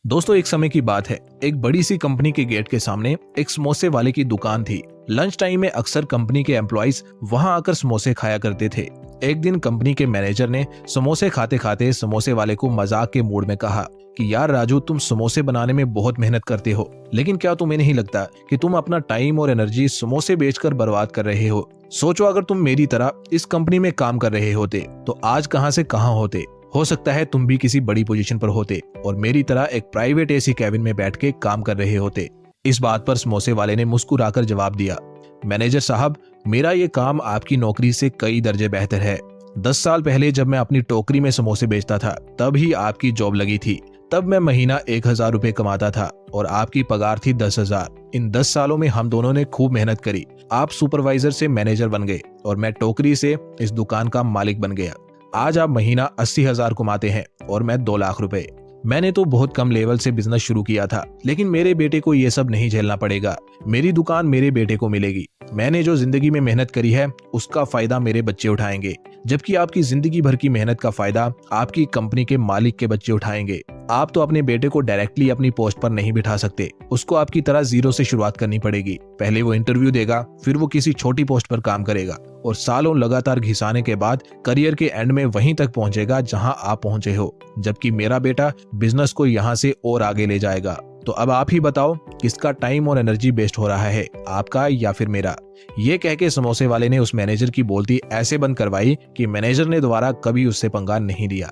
दोस्तों, एक समय की बात है। एक बड़ी सी कंपनी के गेट के सामने एक समोसे वाले की दुकान थी। लंच टाइम में अक्सर कंपनी के एम्प्लॉइज वहां आकर समोसे खाया करते थे। एक दिन कंपनी के मैनेजर ने समोसे खाते खाते समोसे वाले को मजाक के मूड में कहा कि यार राजू, तुम समोसे बनाने में बहुत मेहनत करते हो, लेकिन क्या तुम्हें नहीं लगता कि तुम अपना टाइम और एनर्जी समोसे बेचकर बर्बाद कर रहे हो? सोचो, अगर तुम मेरी तरह इस कंपनी में काम कर रहे होते तो आज कहां से कहां होते। हो सकता है तुम भी किसी बड़ी पोजीशन पर होते और मेरी तरह एक प्राइवेट एसी कैबिन में बैठ के काम कर रहे होते। इस बात पर समोसे वाले ने मुस्कुराकर जवाब दिया, मैनेजर साहब, मेरा ये काम आपकी नौकरी से कई दर्जे बेहतर है। 10 साल पहले जब मैं अपनी टोकरी में समोसे बेचता था तब ही आपकी जॉब लगी थी। तब मैं महीना 1000 रुपए कमाता था और आपकी पगार थी 10,000। इन 10 सालों में हम दोनों ने खूब मेहनत करी। आप सुपरवाइजर से मैनेजर बन गए और मैं टोकरी से इस दुकान का मालिक बन गया। आज आप महीना 80,000 कमाते हैं और मैं 2 लाख रुपए। मैंने तो बहुत कम लेवल से बिजनेस शुरू किया था, लेकिन मेरे बेटे को ये सब नहीं झेलना पड़ेगा। मेरी दुकान मेरे बेटे को मिलेगी। मैंने जो जिंदगी में मेहनत करी है उसका फायदा मेरे बच्चे उठाएंगे, जबकि आपकी जिंदगी भर की मेहनत का फायदा आपकी कंपनी के मालिक के बच्चे उठाएंगे। आप तो अपने बेटे को डायरेक्टली अपनी पोस्ट पर नहीं बिठा सकते। उसको आपकी तरह जीरो से शुरुआत करनी पड़ेगी। पहले वो इंटरव्यू देगा, फिर वो किसी छोटी पोस्ट पर काम करेगा और सालों लगातार घिसाने के बाद करियर के एंड में वहीं तक पहुंचेगा जहां आप पहुंचे हो, जबकि मेरा बेटा बिजनेस को यहां से और आगे ले जाएगा। तो अब आप ही बताओ, किसका टाइम और एनर्जी वेस्ट हो रहा है, आपका या फिर मेरा? ये कह के समोसे वाले ने उस मैनेजर की बोलती ऐसे बंद करवाई कि मैनेजर ने दोबारा कभी उससे पंगा नहीं लिया।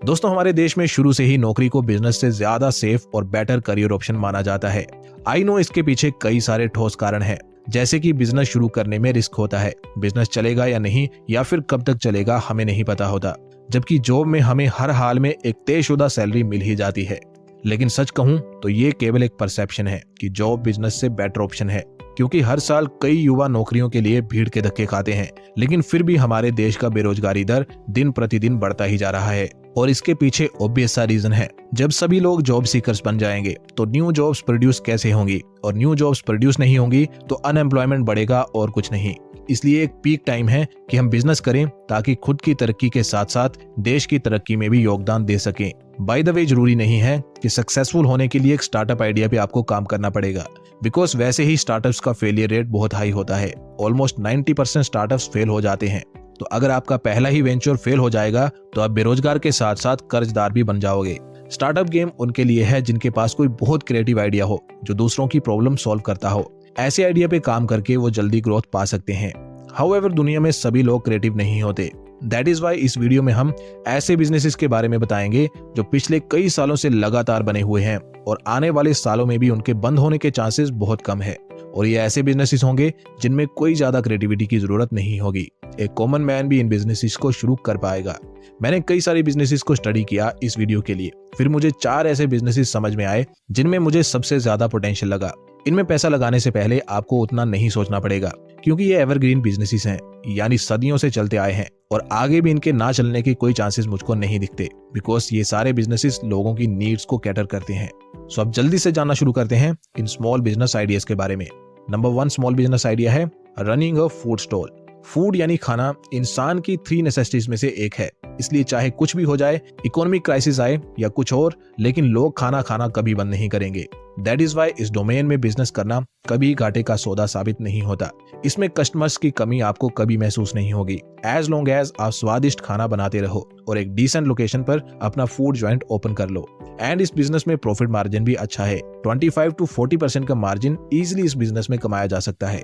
दोस्तों, हमारे देश में शुरू से ही नौकरी को बिजनेस से ज्यादा सेफ और बेटर करियर ऑप्शन माना जाता है। आई नो इसके पीछे कई सारे ठोस कारण हैं, जैसे कि बिजनेस शुरू करने में रिस्क होता है, बिजनेस चलेगा या नहीं या फिर कब तक चलेगा हमें नहीं पता होता, जबकि जॉब में हमें हर हाल में एक तयशुदा सैलरी मिल ही जाती है। लेकिन सच कहूं तो ये केवल एक परसेप्शन है कि जॉब बिजनेस से बेटर ऑप्शन है, क्योंकि हर साल कई युवा नौकरियों के लिए भीड़ के धक्के खाते हैं, लेकिन फिर भी हमारे देश का बेरोजगारी दर दिन प्रतिदिन बढ़ता ही जा रहा है। और इसके पीछे ऑब्वियस सा रीजन है, जब सभी लोग जॉब सीकर्स बन जाएंगे तो न्यू जॉब्स प्रोड्यूस कैसे होंगी, और न्यू जॉब्स प्रोड्यूस नहीं होंगी तो अनएम्प्लॉयमेंट बढ़ेगा और कुछ नहीं। इसलिए एक पीक टाइम है कि हम बिजनेस करें ताकि खुद की तरक्की के साथ साथ देश की तरक्की में भी योगदान दे सकें। बाय द वे, जरूरी नहीं है कि सक्सेसफुल होने के लिए एक स्टार्टअप आइडिया पे आपको काम करना पड़ेगा, बिकॉज वैसे ही स्टार्टअप्स का फेलियर रेट बहुत हाई होता है। ऑलमोस्ट 90% स्टार्टअप्स फेल हो जाते हैं। तो अगर आपका पहला ही वेंचर फेल हो जाएगा तो आप बेरोजगार के साथ साथ कर्जदार भी बन जाओगे। स्टार्टअप गेम उनके लिए है जिनके पास कोई बहुत क्रिएटिव आइडिया हो जो दूसरों की प्रॉब्लम सॉल्व करता हो। ऐसे आइडिया पे काम करके वो जल्दी ग्रोथ पा सकते हैं। हाउएवर, दुनिया में सभी लोग क्रिएटिव नहीं होते। दैट इज वाई इस वीडियो में हम ऐसे बिजनेसेस के बारे में बताएंगे जो पिछले कई सालों से लगातार बने हुए हैं और आने वाले सालों में भी उनके बंद होने के चांसेस बहुत कम है। और ये ऐसे बिजनेसेस होंगे जिनमें कोई ज्यादा क्रिएटिविटी की जरूरत नहीं होगी। एक कॉमन मैन भी इन बिजनेसेस को शुरू कर पाएगा। मैंने कई सारे बिजनेसेस को स्टडी किया इस वीडियो के लिए, फिर मुझे 4 ऐसे बिजनेसेस समझ में आए जिनमें मुझे सबसे ज्यादा पोटेंशियल लगा। इनमें पैसा लगाने से पहले आपको उतना नहीं सोचना पड़ेगा, क्योंकि ये एवरग्रीन बिजनेसेस हैं, यानी सदियों से चलते आए हैं और आगे भी इनके ना चलने के कोई चांसेस मुझको नहीं दिखते, बिकॉज ये सारे बिजनेसेस लोगों की नीड्स को कैटर करते हैं। सो अब जल्दी से जानना शुरू करते हैं इन स्मॉल बिजनेस आइडियाज के बारे में। नंबर 1 स्मॉल बिजनेस आइडिया है running a food stall. Food यानी खाना इंसान की 3 नेसेसिटीज में से एक है, इसलिए चाहे कुछ भी हो जाए, इकोनॉमिक क्राइसिस आए या कुछ और, लेकिन लोग खाना खाना कभी बंद नहीं करेंगे। दैट इज वाई इस डोमेन में बिजनेस करना कभी घाटे का सौदा साबित नहीं होता। इसमें कस्टमर्स की कमी आपको कभी महसूस नहीं होगी, एज लॉन्ग एज आप स्वादिष्ट खाना बनाते रहो और एक डिसेंट लोकेशन पर अपना फूड जॉइंट ओपन कर लो। एंड इस बिजनेस में प्रॉफिट मार्जिन भी अच्छा है। 25 to 40% का मार्जिन इजिली इस बिजनेस में कमाया जा सकता है।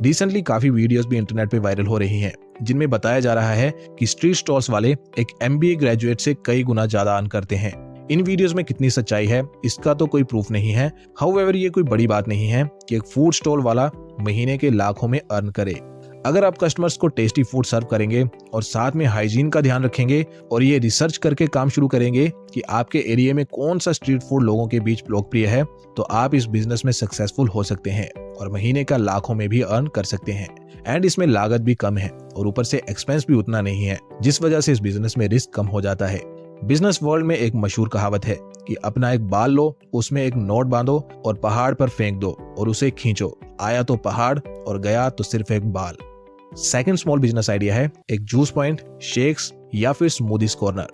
रिसेंटली काफी वीडियोस भी इंटरनेट पे वायरल हो रही हैं, जिनमें बताया जा रहा है कि स्ट्रीट स्टॉल्स वाले एक MBA ग्रेजुएट से कई गुना ज्यादा अर्न करते हैं। इन वीडियोस में कितनी सच्चाई है इसका तो कोई प्रूफ नहीं है। हाउएवर, ये कोई बड़ी बात नहीं है कि एक फूड स्टॉल वाला महीने के लाखों में अर्न करे। अगर आप कस्टमर्स को टेस्टी फूड सर्व करेंगे और साथ में हाइजीन का ध्यान रखेंगे और ये रिसर्च करके काम शुरू करेंगे कि आपके एरिया में कौन सा स्ट्रीट फूड लोगों के बीच लोकप्रिय है, तो आप इस बिजनेस में सक्सेसफुल हो सकते हैं और महीने का लाखों में भी अर्न कर सकते हैं। एंड इसमें लागत भी कम है और ऊपर से एक्सपेंस भी उतना नहीं है, जिस वजह से इस बिजनेस में रिस्क कम हो जाता है। बिजनेस वर्ल्ड में एक मशहूर कहावत है कि अपना एक बाल लो, उसमें एक नोट बांधो और पहाड़ पर फेंक दो और उसे खींचो। आया तो पहाड़ और गया तो सिर्फ एक बाल। सेकंड स्मॉल बिजनेस आइडिया है एक जूस पॉइंट, शेक्स या फिर स्मूदीज कॉर्नर।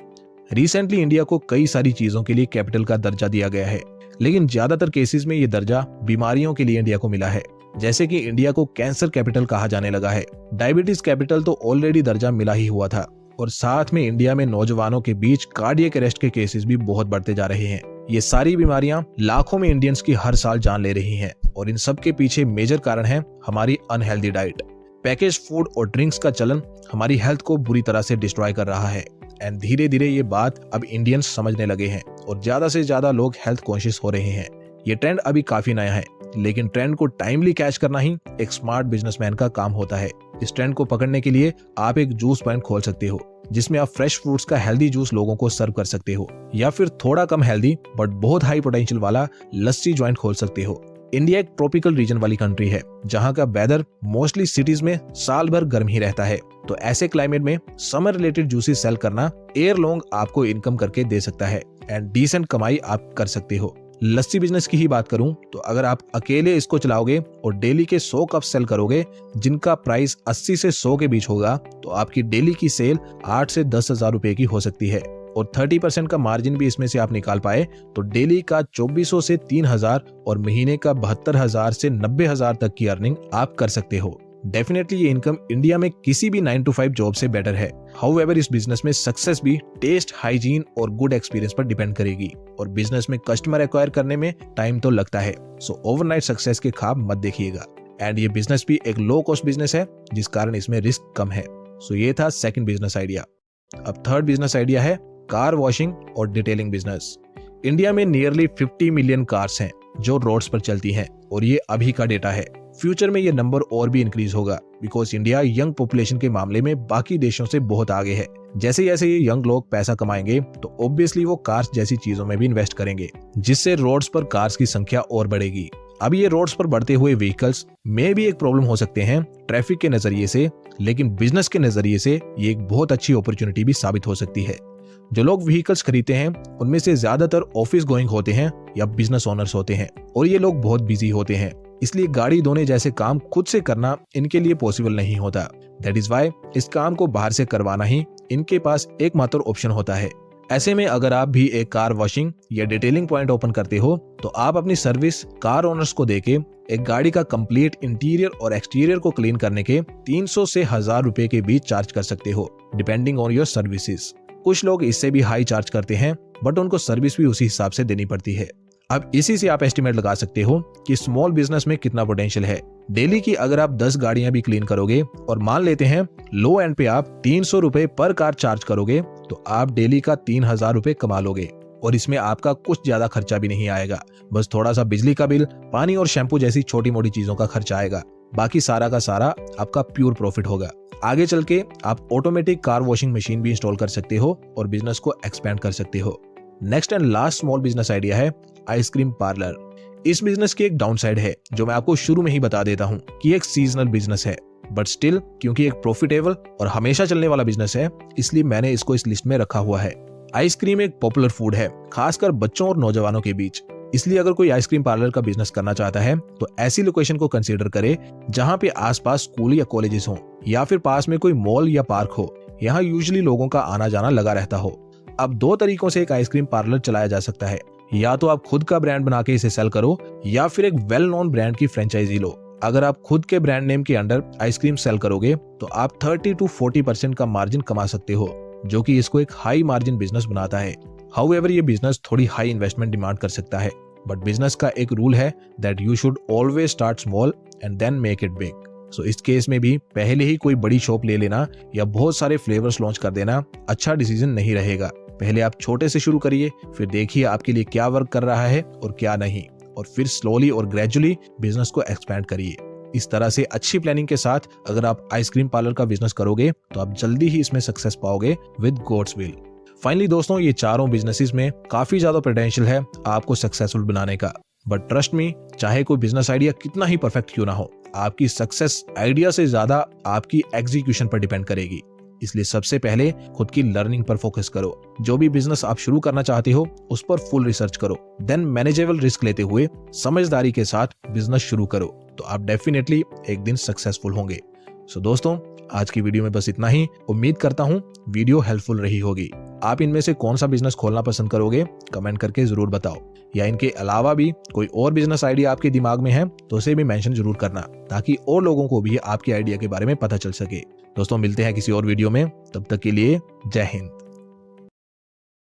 रिसेंटली इंडिया को कई सारी चीजों के लिए कैपिटल का दर्जा दिया गया है, लेकिन ज्यादातर केसेस में ये दर्जा बीमारियों के लिए इंडिया को मिला है। जैसे कि इंडिया को कैंसर कैपिटल कहा जाने लगा है। डायबिटीज कैपिटल तो ऑलरेडी दर्जा मिला ही हुआ था, और साथ में इंडिया में नौजवानों के बीच कार्डियक अरेस्ट के केसेस भी बहुत बढ़ते जा रहे हैं। ये सारी बीमारियां लाखों में इंडियंस की हर साल जान ले रही हैं, और इन सब के पीछे मेजर कारण है हमारी अनहेल्दी डाइट। पैकेज फूड और ड्रिंक्स का चलन हमारी हेल्थ को बुरी तरह से डिस्ट्रॉय कर रहा है, एंड धीरे धीरे ये बात अब इंडियंस समझने लगे हैं और ज्यादा से ज्यादा लोग हेल्थ कॉन्शियस हो रहे हैं। ये ट्रेंड अभी काफी नया है, लेकिन ट्रेंड को टाइमली कैच करना ही एक स्मार्ट बिजनेसमैन का काम होता है। इस ट्रेंड को पकड़ने के लिए आप एक जूस पॉइंट खोल सकते हो, जिसमें आप फ्रेश फ्रूट्स का हेल्दी जूस लोगों को सर्व कर सकते हो, या फिर थोड़ा कम हेल्दी बट बहुत हाई पोटेंशियल वाला लस्सी जॉइंट खोल सकते हो। इंडिया एक ट्रॉपिकल रीजन वाली कंट्री है, जहां का वेदर मोस्टली सिटीज में साल भर गर्म ही रहता है। तो ऐसे क्लाइमेट में समर रिलेटेड जूसेस सेल करना ईयर लॉन्ग आपको इनकम करके दे सकता है, एंड डिसेंट कमाई आप कर सकते हो। लस्सी बिजनेस की ही बात करूं तो अगर आप अकेले इसको चलाओगे और डेली के 100 कप सेल करोगे, जिनका प्राइस 80 से 100 के बीच होगा, तो आपकी डेली की सेल 8 से 10 हजार रुपए की हो सकती है, और 30% का मार्जिन भी इसमें से आप निकाल पाए तो डेली का 2400 से 3000 और महीने का 72,000 से 90,000 तक की अर्निंग आप कर सकते हो। डेफिनेटली ये इनकम इंडिया में किसी भी 9 to 5 जॉब से बेटर है। हाउएवर इस बिजनेस में सक्सेस भी टेस्ट, हाइजीन और गुड एक्सपीरियंस पर डिपेंड करेगी, और बिजनेस में कस्टमर एक्वायर करने में टाइम तो लगता है। सो ओवरनाइट सक्सेस के ख्वाब मत देखिएगा। एंड ये बिजनेस भी एक लो कॉस्ट बिजनेस है, जिस कारण इसमें रिस्क कम है। सो ये था सेकंड बिजनेस आइडिया। अब थर्ड बिजनेस आइडिया है कार वॉशिंग और डिटेलिंग बिजनेस। इंडिया में नियरली 50 मिलियन कार्स हैं जो रोड्स पर चलती हैं, और ये अभी का डेटा है। फ्यूचर में ये नंबर और भी इंक्रीज होगा, बिकॉज इंडिया यंग पॉपुलेशन के मामले में बाकी देशों से बहुत आगे है। जैसे जैसे ये यंग लोग पैसा कमाएंगे तो ऑब्वियसली वो कार्स जैसी चीजों में भी इन्वेस्ट करेंगे, जिससे रोड्स पर कार्स की संख्या और बढ़ेगी। अभी ये रोड्स पर बढ़ते हुए व्हीकल्स में भी एक प्रॉब्लम हो सकते हैं ट्रैफिक के नजरिए से, लेकिन बिजनेस के नजरिए से ये एक बहुत अच्छी अपॉर्चुनिटी भी साबित हो सकती है। जो लोग व्हीकल्स खरीदते हैं उनमें से ज्यादातर ऑफिस गोइंग होते हैं या बिजनेस ओनर्स होते हैं, और ये लोग बहुत बिजी होते हैं, इसलिए गाड़ी धोने जैसे काम खुद से करना इनके लिए पॉसिबल नहीं होता। दैट इज वाई इस काम को बाहर से करवाना ही इनके पास एकमात्र ऑप्शन होता है। ऐसे में अगर आप भी एक कार वॉशिंग या डिटेलिंग पॉइंट ओपन करते हो, तो आप अपनी सर्विस कार ओनर्स को देके एक गाड़ी का कंप्लीट इंटीरियर और एक्सटीरियर को क्लीन करने के 300 से 1000 रुपए के बीच चार्ज कर सकते हो, डिपेंडिंग ऑन योर सर्विसेज। कुछ लोग इससे भी हाई चार्ज करते हैं, बट उनको सर्विस भी उसी हिसाब से देनी पड़ती है। अब इसी से आप एस्टिमेट लगा सकते हो कि स्मॉल बिजनेस में कितना पोटेंशियल है। डेली की अगर आप 10 गाड़ियां भी क्लीन करोगे, और मान लेते हैं लो एंड पे आप 300 रुपए पर कार चार्ज करोगे, तो आप डेली का 3000 रुपए कमा लोगे, और इसमें आपका कुछ ज्यादा खर्चा भी नहीं आएगा। बस थोड़ा सा बिजली का बिल, पानी और शैम्पू जैसी छोटी मोटी चीजों का खर्चा आएगा। बाकी सारा का सारा आपका प्योर प्रॉफिट होगा। आगे चल के आप ऑटोमेटिक कार वॉशिंग मशीन भी इंस्टॉल कर सकते हो और बिजनेस को एक्सपेंड कर सकते हो। Next and last small business idea है आइसक्रीम पार्लर। इस बिजनेस की एक डाउन साइड है, जो मैं आपको शुरू में ही बता देता हूँ कि एक सीजनल बिजनेस है, बट स्टिल क्योंकि एक प्रॉफिटेबल और हमेशा चलने वाला बिजनेस है, इसलिए मैंने इसको इस लिस्ट में रखा हुआ है। आइसक्रीम एक पॉपुलर फूड है, खासकर बच्चों और नौजवानों के बीच। इसलिए अगर कोई आइसक्रीम पार्लर का बिजनेस करना चाहता है तो ऐसी लोकेशन को कंसीडर करे जहां पे आसपास स्कूल या कॉलेजेस हो, या फिर पास में कोई मॉल या पार्क हो। यहाँ यूजुअली लोगों का आना जाना लगा रहता हो। अब 2 तरीकों से एक आइसक्रीम पार्लर चलाया जा सकता है। या तो आप खुद का ब्रांड बना के इसे सेल करो, या फिर एक वेल नोन ब्रांड की फ्रेंचाइजी लो। अगर आप खुद के ब्रांड नेम के अंडर आइसक्रीम सेल करोगे तो आप 30 to 40% का मार्जिन कमा सकते हो, जो कि इसको एक हाई मार्जिन बिजनेस बनाता है। हाउएवर ये बिजनेस थोड़ी हाई इन्वेस्टमेंट डिमांड कर सकता है, बट बिजनेस का एक रूल है that you should always start small and then make it big. So इस केस में भी पहले ही कोई बड़ी शॉप ले लेना या बहुत सारे फ्लेवर्स लॉन्च कर देना अच्छा डिसीजन नहीं रहेगा। पहले आप छोटे से शुरू करिए, फिर देखिए आपके लिए क्या वर्क कर रहा है और क्या नहीं, और फिर स्लोली और ग्रेजुअली बिजनेस को एक्सपैंड करिए। इस तरह से अच्छी प्लानिंग के साथ अगर आप आइसक्रीम पार्लर का बिजनेस करोगे तो आप जल्दी ही इसमें सक्सेस पाओगे विद गॉड्स विल। फाइनली दोस्तों, ये चारों बिजनेसेस में काफी ज्यादा पोटेंशियल है आपको सक्सेसफुल बनाने का, बट ट्रस्ट मी, चाहे कोई बिजनेस आइडिया कितना ही परफेक्ट क्यों ना हो, आपकी सक्सेस आइडिया से ज्यादा आपकी एग्जीक्यूशन पर डिपेंड करेगी। इसलिए सबसे पहले खुद की लर्निंग पर फोकस करो। जो भी बिजनेस आप शुरू करना चाहते हो उस पर फुल रिसर्च करो, देन मैनेजेबल रिस्क लेते हुए समझदारी के साथ बिजनेस शुरू करो, तो आप डेफिनेटली एक दिन सक्सेसफुल होंगे। सो दोस्तों, आज की वीडियो में बस इतना ही। उम्मीद करता हूँ वीडियो हेल्पफुल रही होगी। आप इनमें से कौन सा बिजनेस खोलना पसंद करोगे, कमेंट करके जरूर बताओ। या इनके अलावा भी कोई और बिजनेस आइडिया आपके दिमाग में है तो उसे भी मेंशन जरूर करना, ताकि और लोगों को भी आपके आइडिया के बारे में पता चल सके। दोस्तों, मिलते हैं किसी और वीडियो में, तब तक के लिए जय हिंद।